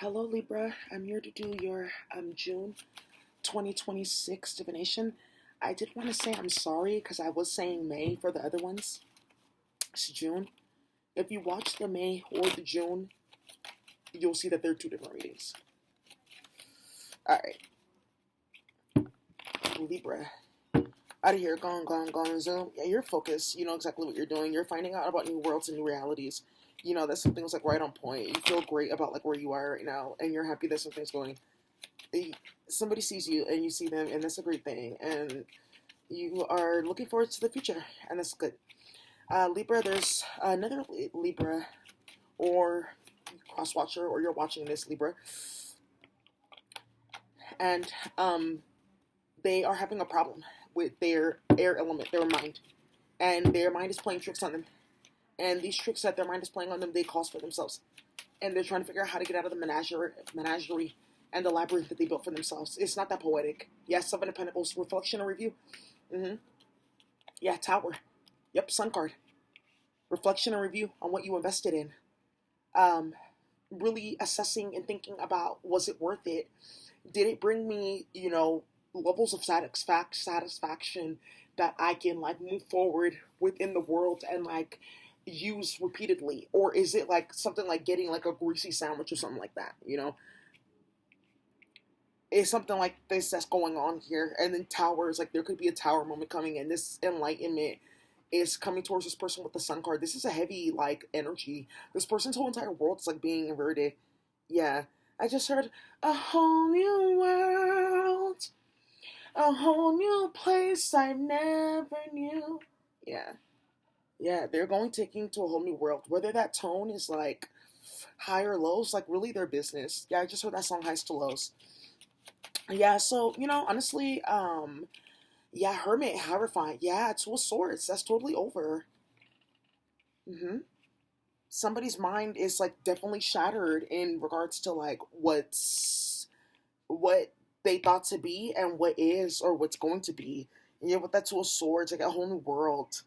Hello, Libra. I'm here to do your June 2026 divination. I did want to say I'm sorry because I was saying May for the other ones. It's June. If you watch the May or the June, you'll see that they're two different readings. Alright, Libra. Out of here, gone, Zoom. Yeah, you're focused. You know exactly what you're doing. You're finding out about new worlds and new realities. You know that something's like right on point. You feel great about like where you are right now, and you're happy that something's going. Somebody sees you and you see them, and that's a great thing. And you are looking forward to the future, and that's good. Libra, there's another Libra or cross watcher, or you're watching this Libra, and they are having a problem with their air element, their mind, and their mind is playing tricks on them. And these tricks that their mind is playing on them, they cause for themselves, and they're trying to figure out how to get out of the menagerie and the labyrinth that they built for themselves. It's not that poetic. Yes, Seven of Pentacles, reflection and review. Yeah, Tower. Yep, Sun card. Reflection and review on what you invested in. Really assessing and thinking about, was it worth it? Did it bring me, levels of satisfaction that I can like move forward within the world and like use repeatedly? Or is it like something like getting like a greasy sandwich or something like that, It's something like this that's going on here. And then towers, like there could be a tower moment coming, and this enlightenment is coming towards this person with the Sun card. This is a heavy like energy. This person's whole entire world is like being inverted. Yeah. I just heard a whole new world, a whole new place I never knew. Yeah. Yeah, they're going taking to a whole new world. Whether that tone is like high or lows, like really their business. Yeah, I just heard that song Highs to Lows. Yeah, so, honestly, yeah, Hermit, Hierophant, yeah, Two of Swords, that's totally over. Somebody's mind is, like, definitely shattered in regards to, like, what they thought to be and what is or what's going to be. And yeah, with that Two of Swords, like, a whole new world.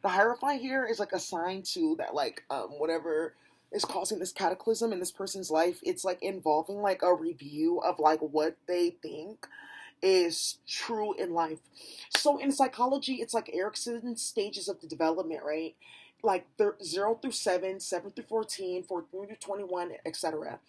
The Hierophant here is, like, a sign to that, like, whatever is causing this cataclysm in this person's life, it's, like, involving, like, a review of, like, what they think is true in life. So in psychology, it's like Erickson's stages of the development, right? Like 0 through 7, 7 through 14, 14 through 21, etc.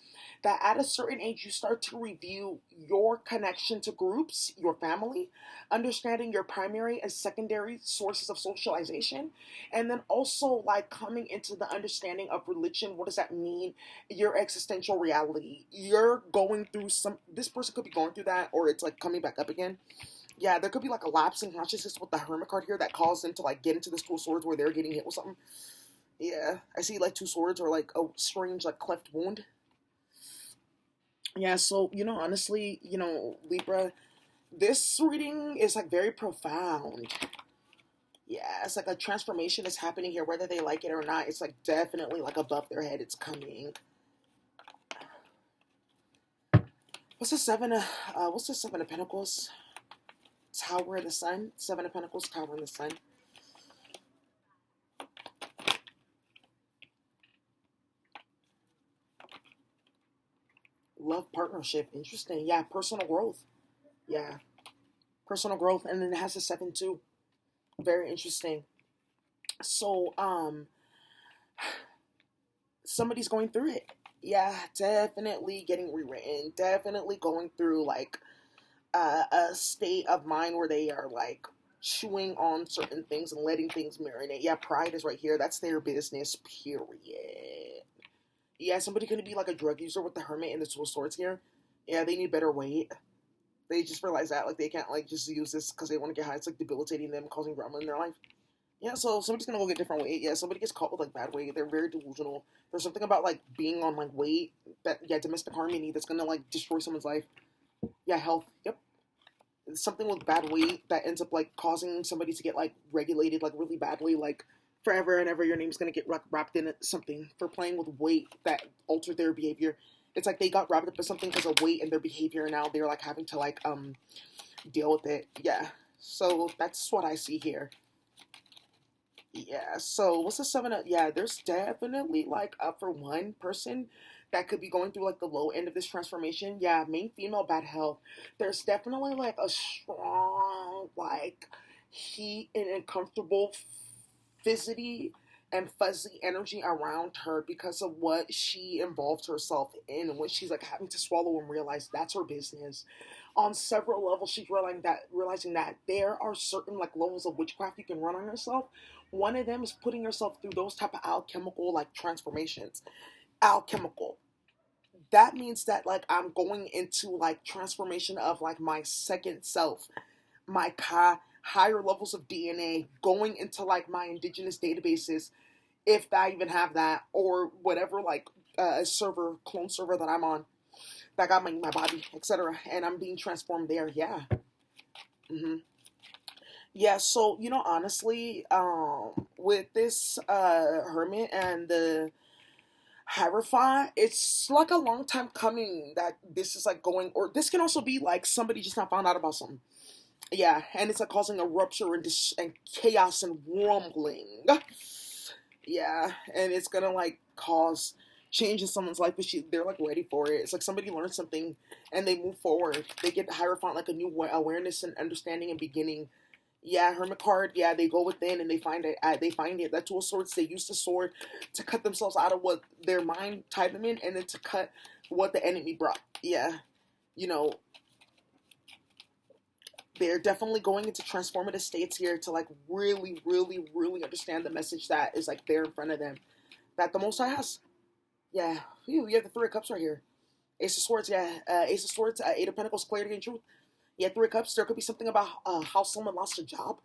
That at a certain age, you start to review your connection to groups, your family, understanding your primary and secondary sources of socialization, and then also like coming into the understanding of religion. What does that mean? Your existential reality. You're going through this person could be going through that, or it's like coming back up again. Yeah, there could be like a lapse in consciousness with the Hermit card here that caused them to like get into this Two of Swords where they're getting hit with something. Yeah, I see like two swords or like a strange like cleft wound. Yeah, so honestly, Libra, this reading is like very profound. Yeah, it's like a transformation is happening here, whether they like it or not. It's like definitely like above their head. It's coming. What's the Seven of Pentacles? Tower in the Sun. Seven of Pentacles, Tower in the Sun. Love partnership. Interesting. Yeah, personal growth. Yeah. Personal growth. And then it has a 7 too. Very interesting. So, somebody's going through it. Yeah, definitely getting rewritten. Definitely going through like a state of mind where they are like chewing on certain things and letting things marinate. Yeah, pride is right here. That's their business, period. Yeah, somebody could be like a drug user with the Hermit and the Two of Swords here. Yeah, they need better weight. They just realize that like they can't like just use this because they want to get high. It's like debilitating them, causing drama in their life. Yeah, so somebody's gonna go get different weight. Yeah, somebody gets caught with like bad weight. They're very delusional. There's something about like being on like weight that domestic harmony that's gonna like destroy someone's life. Yeah, health. Yep. Something with bad weight that ends up like causing somebody to get like regulated like really badly, like forever and ever your name's gonna get wrapped in something for playing with weight that altered their behavior. It's like they got wrapped up in something because of weight and their behavior, and now they're like having to like deal with it. Yeah, so that's what I see here. Yeah, so what's the 7 of, yeah, there's definitely like for one person that could be going through like the low end of this transformation. Yeah, main female, bad health. There's definitely like a strong like heat and uncomfortable fizzity and fuzzy energy around her because of what she involved herself in and what she's like having to swallow and realize that's her business. On several levels, she's realizing that there are certain like levels of witchcraft you can run on yourself. One of them is putting yourself through those type of alchemical like transformations. Alchemical. That means that like I'm going into like transformation of like my second self, my higher levels of DNA, going into like my indigenous databases, if I even have that, or whatever like server, clone server that I'm on, that got my body, etc. And I'm being transformed there. Yeah. hmm Yeah. So honestly, with this hermit and the Hierophant, it's like a long time coming that this is like going, or this can also be like somebody just not found out about something. Yeah, and it's like causing a rupture and chaos and rumbling. Yeah, and it's gonna like cause change in someone's life, but they're like ready for it. It's like somebody learns something and they move forward. They get the Hierophant like a new awareness and understanding and beginning. Yeah, Hermit card. Yeah, they go within and they find it. They find it. That Two of Swords. They use the sword to cut themselves out of what their mind tied them in, and then to cut what the enemy brought. Yeah, you know, they're definitely going into transformative states here to like really, really, really understand the message that is like there in front of them. That the Most High has. Yeah, you have the Three of Cups right here. Ace of Swords. Yeah, Ace of Swords. Eight of Pentacles. Clarity and truth. Yeah, Three of Cups. There could be something about how someone lost a job.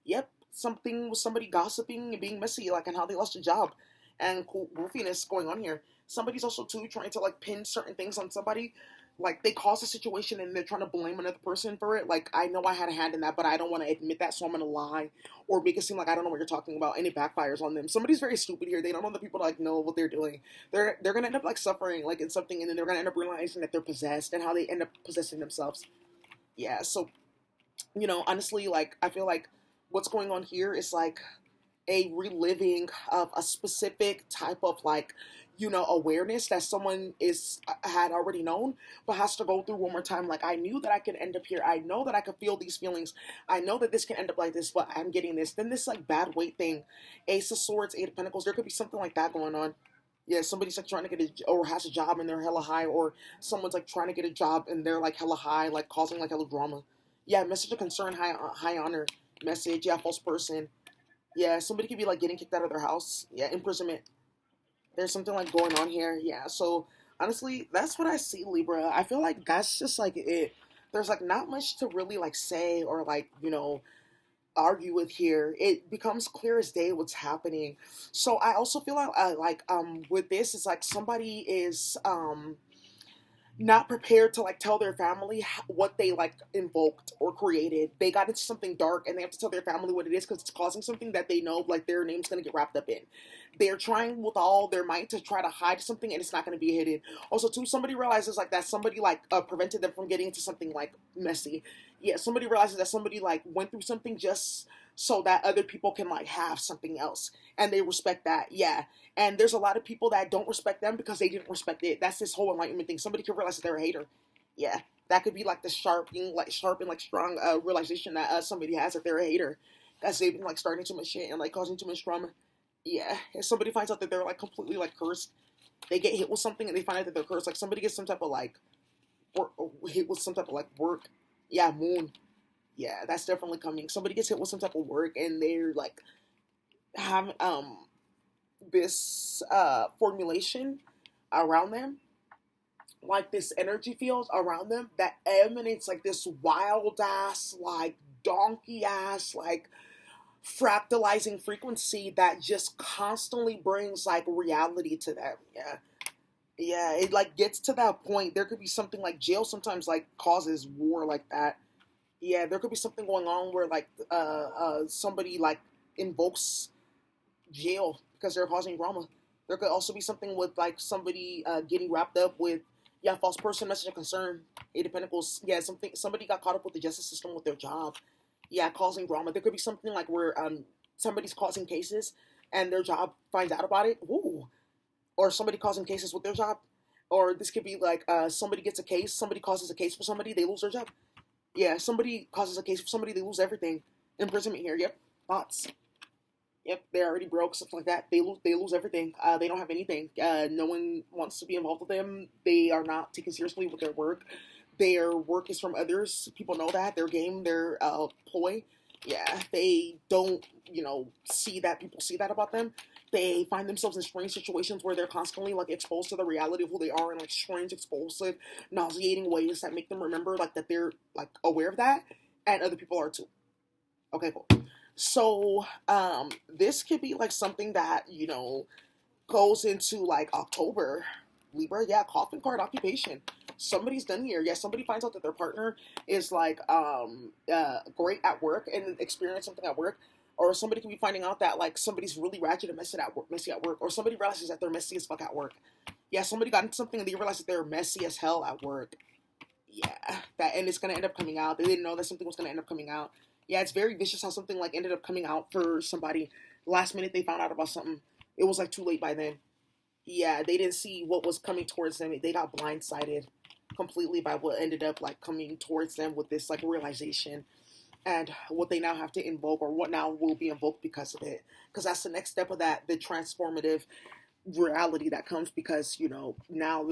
Yep, something with somebody gossiping and being messy, like on how they lost a job, and goofiness going on here. Somebody's also too trying to like pin certain things on somebody, like they caused a situation and they're trying to blame another person for it. Like I know I had a hand in that, but I don't want to admit that, so I'm gonna lie or make it seem like I don't know what you're talking about, and it backfires on them. Somebody's very stupid here. They don't want the people to like know what they're doing. They're gonna end up like suffering like in something, and then they're gonna end up realizing that they're possessed and how they end up possessing themselves. Yeah, so honestly, like I feel like what's going on here is like a reliving of a specific type of like awareness that someone is had already known but has to go through one more time. Like I knew that I could end up here, I know that I could feel these feelings, I know that this can end up like this, but I'm getting this. Then this like bad weight thing, Ace of Swords, Eight of Pentacles, there could be something like that going on. Yeah, somebody's like trying to get or has a job and they're hella high, or someone's like trying to get a job and they're like hella high, like causing like hella drama. Yeah, message of concern, high honor message. Yeah, false person. Yeah, somebody could be like getting kicked out of their house. Yeah, imprisonment. There's something like going on here. Yeah, so honestly, that's what I see, Libra. I feel like that's just like it. There's like not much to really like say or like argue with here. It becomes clear as day what's happening. So I also feel like with this, it's like somebody is not prepared to like tell their family what they like invoked or created. They got into something dark and they have to tell their family what it is because it's causing something that they know like their name's gonna get wrapped up in. They're trying with all their might to try to hide something and it's not gonna be hidden. Also, too, somebody realizes like that somebody like prevented them from getting into something like messy. Yeah, somebody realizes that somebody like went through something just so that other people can like have something else and they respect that. Yeah, and there's a lot of people that don't respect them because they didn't respect it. That's this whole enlightenment thing. Somebody could realize that they're a hater. Yeah, that could be like the sharp and like strong realization that somebody has that they're a hater because they've been like starting too much shit and like causing too much drama. Yeah, if somebody finds out that they're like completely like cursed, they get hit with something and they find out that they're cursed. Like somebody gets some type of like hit with some type of like work. Yeah, moon. Yeah, that's definitely coming. Somebody gets hit with some type of work and they're like have this formulation around them, like this energy field around them that emanates like this wild ass, like donkey ass, like fractalizing frequency that just constantly brings like reality to them. Yeah. Yeah, it like gets to that point. There could be something like jail sometimes like causes war like that. Yeah, there could be something going on where like somebody like invokes jail because they're causing drama. There could also be something with like somebody getting wrapped up with false person, message of concern, Eight of Pentacles. Yeah, somebody got caught up with the justice system with their job. Yeah, causing drama. There could be something like where somebody's causing cases and their job finds out about it. Ooh, or somebody causing cases with their job Or this could be like somebody gets a case, somebody causes a case for somebody, they lose their job. Yeah, somebody causes a case for somebody, they lose everything. Imprisonment here. Yep, thoughts. Yep, they're already broke, stuff like that. They lose everything. They don't have anything. No one wants to be involved with them. They are not taken seriously with their work. Their work is from others. People know that. Their game, their ploy. Yeah, they don't, see that. People see that about them. They find themselves in strange situations where they're constantly like exposed to the reality of who they are in like strange, explosive, nauseating ways that make them remember like that they're like aware of that, and other people are too. Okay, cool. So, this could be like something that, goes into like October. Libra, yeah, coffin card occupation. Somebody's done here. Yeah, somebody finds out that their partner is like great at work and experience something at work. Or somebody could be finding out that like somebody's really ratchet and messy at work. Or somebody realizes that they're messy as fuck at work. Yeah, somebody got into something and they realized that they're messy as hell at work. Yeah, that, and it's gonna end up coming out. They didn't know that something was gonna end up coming out. Yeah, it's very vicious how something like ended up coming out for somebody. Last minute they found out about something. It was like too late by then. Yeah, they didn't see what was coming towards them. They got blindsided completely by what ended up like coming towards them with this like realization and what they now have to invoke or what now will be invoked because of it. Because that's the next step of that, the transformative reality that comes because now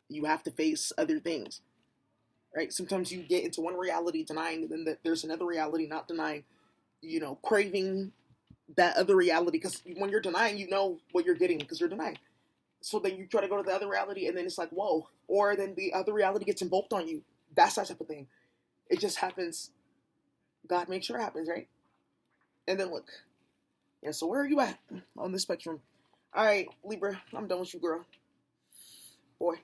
you have to face other things, right? Sometimes you get into one reality denying, and then there's another reality not denying, craving that other reality. Because when you're denying, you know what you're getting because you're denying. So then you try to go to the other reality, and then it's like, whoa. Or then the other reality gets invoked on you. That's that type of thing. It just happens. God makes sure it happens, right? And then look. Yeah, so where are you at on the spectrum? All right, Libra, I'm done with you, girl. Boy.